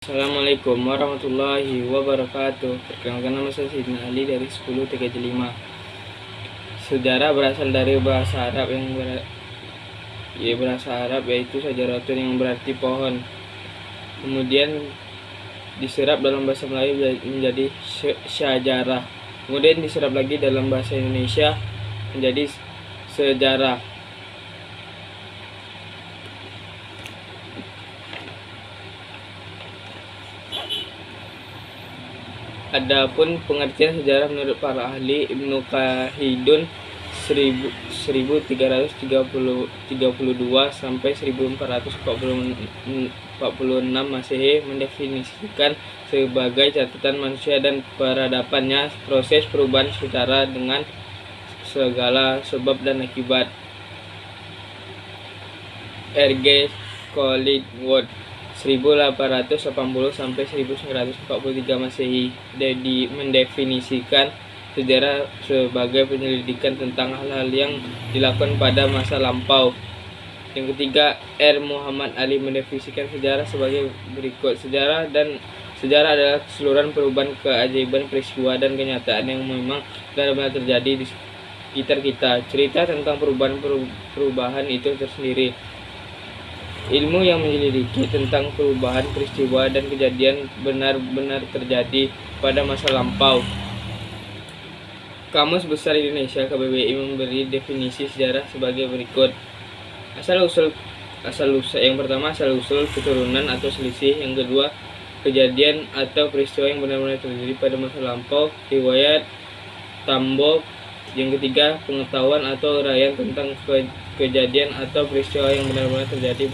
Assalamualaikum warahmatullahi wabarakatuh. Perkenalkan, nama saya Sidna Ali dari 10 TKJ 5. Sejarah berasal dari bahasa Arab yaitu sajaratun yang berarti pohon. Kemudian diserap dalam bahasa Melayu menjadi syajarah. Kemudian diserap lagi dalam bahasa Indonesia menjadi sejarah. Adapun pengertian sejarah menurut para ahli, Ibnu Khaldun 1332 sampai 1446 Masehi mendefinisikan sebagai catatan manusia dan peradabannya, proses perubahan secara dengan segala sebab dan akibat. R.G. Collingwood 1880 sampai 1943 Masehi mendefinisikan sejarah sebagai penyelidikan tentang hal-hal yang dilakukan pada masa lampau. Yang ketiga, R. Muhammad Ali mendefinisikan sejarah sebagai berikut. Sejarah adalah keseluruhan perubahan, keajaiban, peristiwa, dan kenyataan yang memang benar-benar terjadi di sekitar kita. Cerita tentang perubahan itu tersendiri. Ilmu yang menyelidiki tentang perubahan, peristiwa, dan kejadian benar-benar terjadi pada masa lampau. Kamus Besar Indonesia KBBI memberi definisi sejarah sebagai berikut. Yang pertama, asal usul, keturunan atau selisih. Yang kedua, kejadian atau peristiwa yang benar-benar terjadi pada masa lampau, riwayat, tambo. Yang ketiga, pengetahuan atau uraian tentang kejadian atau peristiwa yang benar-benar terjadi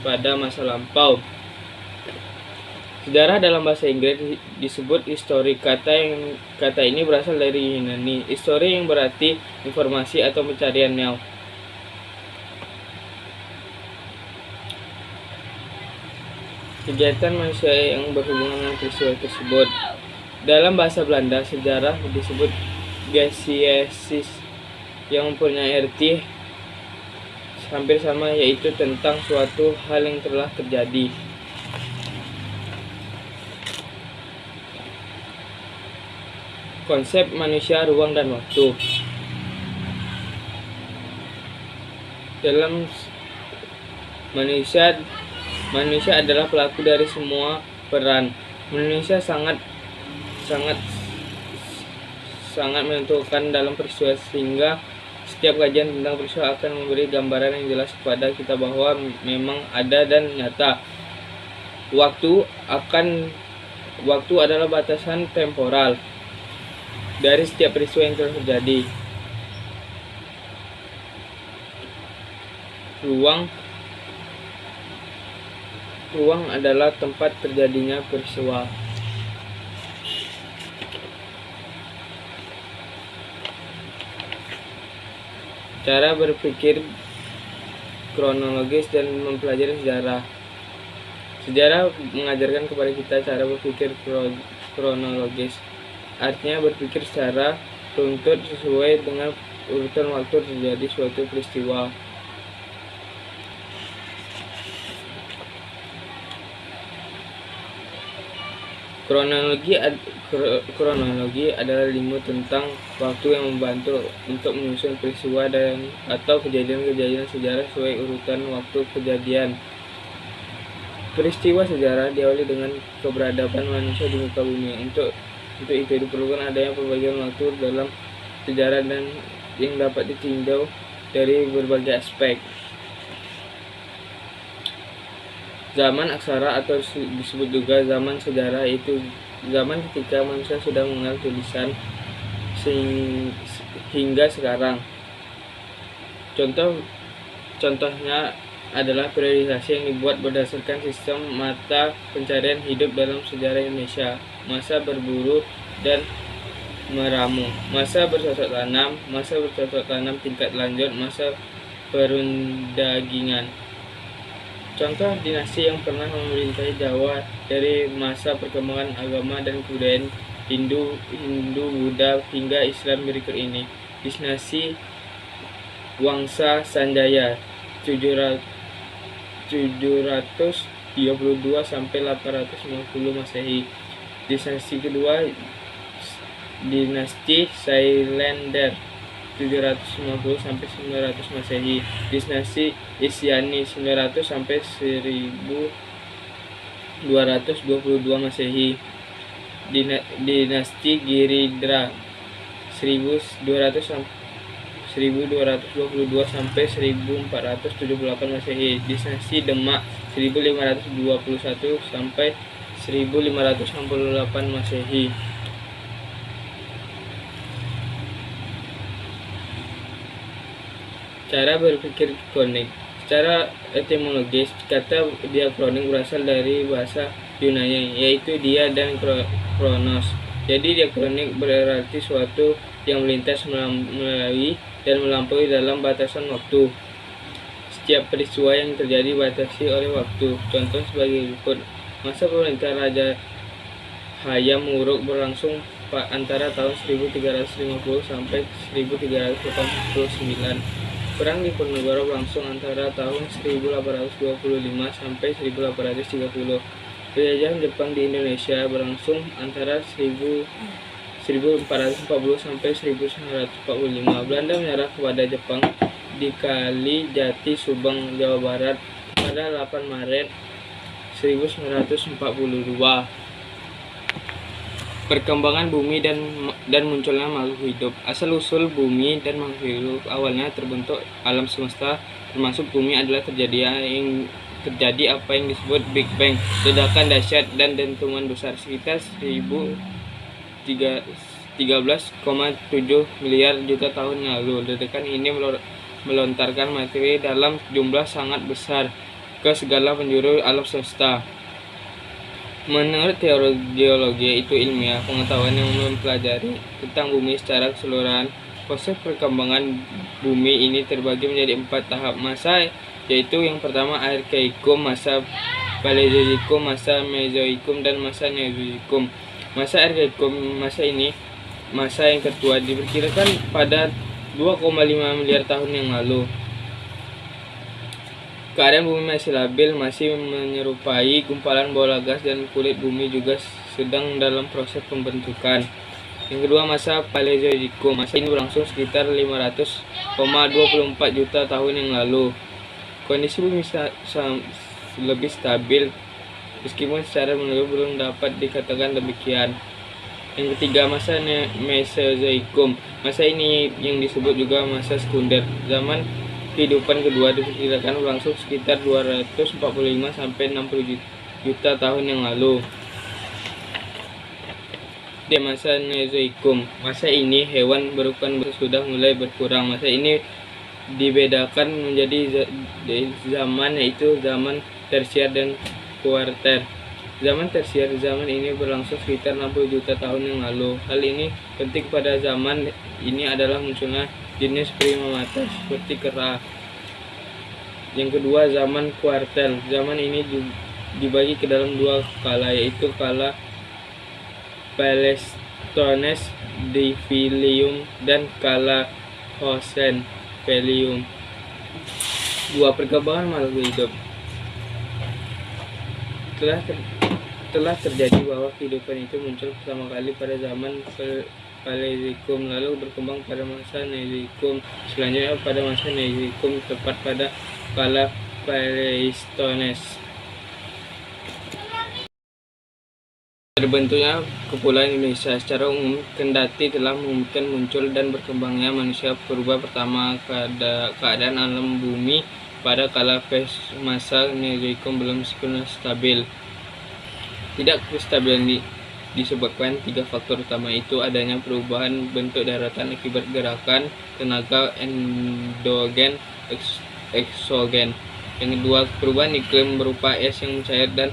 pada masa lampau. Sejarah dalam bahasa Inggris disebut history. Kata ini berasal dari Yunani. History yang berarti informasi atau pencarian new. Kegiatan manusia yang berhubungan dengan peristiwa tersebut. Dalam bahasa Belanda, sejarah disebut Geschiedenis, yang mempunyai arti hampir sama, yaitu tentang suatu hal yang telah terjadi. Konsep manusia, ruang, dan waktu. Dalam manusia adalah pelaku dari semua peran. Manusia sangat menentukan dalam peristiwa, sehingga setiap kajian tentang peristiwa akan memberi gambaran yang jelas kepada kita bahwa memang ada dan nyata. Waktu adalah batasan temporal dari setiap peristiwa yang telah terjadi. Ruang adalah tempat terjadinya peristiwa. Cara berpikir kronologis dan mempelajari sejarah. Sejarah mengajarkan kepada kita cara berpikir kronologis. Artinya berpikir secara runtut sesuai dengan urutan waktu terjadi suatu peristiwa. Kronologi adalah ilmu tentang waktu yang membantu untuk menyusun peristiwa atau kejadian-kejadian sejarah sesuai urutan waktu kejadian. Peristiwa sejarah diawali dengan keberadaan manusia di muka bumi. Untuk itu diperlukan adanya pembagian waktu dalam sejarah dan yang dapat ditinjau dari berbagai aspek. Zaman aksara atau disebut juga zaman sejarah, itu zaman ketika manusia sudah mengenal tulisan hingga sekarang. Contohnya adalah periodisasi yang dibuat berdasarkan sistem mata pencarian hidup dalam sejarah Indonesia. Masa berburu dan meramu, masa bercocok tanam tingkat lanjut, masa perundagingan. Contoh dinasti yang pernah memerintahi Jawa dari masa perkembangan agama dan kebudayaan Hindu, Buddha hingga Islam berikut ini. Dinasti Wangsa Sanjaya 700 732 sampai 850 Masehi. Dinasti kedua dinasti Sailender 750 sampai 900 Masehi. Dinasti Isyani 900 sampai 1222 Masehi. Dinasti Giridra 1222 sampai 1478 Masehi. Dinasti Demak 1521 sampai 1568 Masehi. Cara berpikir kronik. Secara etimologis, kata diakronik berasal dari bahasa Yunani, yaitu dia dan kronos. Jadi diakronik berarti suatu yang melintas melalui dan melampaui dalam batasan waktu. Setiap peristiwa yang terjadi dibatasi oleh waktu. Contoh sebagai berikut. Masa pemerintahan Raja Hayam Wuruk berlangsung antara tahun 1350 sampai 1389. Perang Diponegoro berlangsung antara tahun 1825 sampai 1830. Penjajahan Jepang di Indonesia berlangsung antara 1440 sampai 1945. Belanda menyerah kepada Jepang di Kali Jati, Subang, Jawa Barat pada 8 Maret 1942. Perkembangan bumi dan munculnya makhluk hidup. Asal-usul bumi dan makhluk hidup awalnya terbentuk alam semesta, termasuk bumi adalah terjadi apa yang disebut Big Bang, ledakan dahsyat dan dentuman besar sekitar 13,7 miliar juta tahun lalu. Ledakan ini melontarkan materi dalam jumlah sangat besar ke segala penjuru alam semesta. Menurut teori geologi, yaitu ilmiah pengetahuan yang mempelajari tentang bumi secara keseluruhan. Proses perkembangan bumi ini terbagi menjadi 4 tahap masa, yaitu yang pertama Arkaikum, masa Paleozoikum, masa Mesozoikum, dan masa Neozoikum. Masa Arkaikum, masa yang tertua, diperkirakan pada 2,5 miliar tahun yang lalu. Keadaan bumi masih labil, masih menyerupai gumpalan bola gas, dan kulit bumi juga sedang dalam proses pembentukan. Yang kedua, masa Paleozoikum. Masa ini berlangsung sekitar 500,24 juta tahun yang lalu. Kondisi bumi lebih stabil, meskipun secara menyeluruh belum dapat dikatakan demikian. Yang ketiga, masa Mesozoikum. Masa ini yang disebut juga masa sekunder. Zaman kehidupan kedua diperkirakan berlangsung sekitar 245 sampai 60 juta tahun yang lalu. Di masa Neozoikum, masa ini hewan berukuran besar sudah mulai berkurang. Masa ini dibedakan menjadi zaman, yaitu zaman tersier dan kuarter. Zaman tersier, zaman ini berlangsung sekitar 60 juta tahun yang lalu. Hal ini penting pada zaman ini adalah munculnya jenis primata seperti kera. Yang kedua, zaman kuarter. Zaman ini dibagi ke dalam 2 kala, yaitu kala Pleistones Divilium dan kala Hosen Velium. 2. Perkembangan makhluk hidup. Telah terjadi bahwa kehidupan itu muncul pertama kali pada zaman Paleozoikum, lalu berkembang pada masa Neozoikum, selanjutnya pada masa Neozoikum, tepat pada kala Pleistones. Terbentuknya Kepulauan Indonesia. Secara umum, kendati telah memungkinkan muncul dan berkembangnya manusia purba pertama, keadaan alam bumi pada kala masa Neozoikum belum sepenuhnya stabil. Tidak kestabilan disebabkan 3 faktor utama, itu adanya perubahan bentuk daratan akibat gerakan tenaga endogen eksogen. Yang kedua, perubahan iklim berupa es yang mencair dan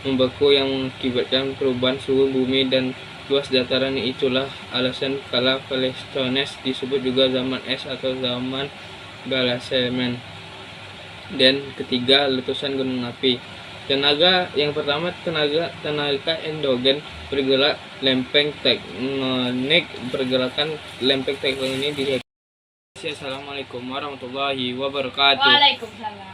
membeku yang mengakibatkan perubahan suhu bumi dan luas dataran. Itulah alasan kala Pleistones disebut juga zaman es atau zaman Galasemen. Dan ketiga, letusan gunung api. Yang pertama, tenaga endogen bergerak lempeng tektonik. Pergerakan lempeng tektonik ini Assalamualaikum warahmatullahi wabarakatuh. Waalaikumsalam.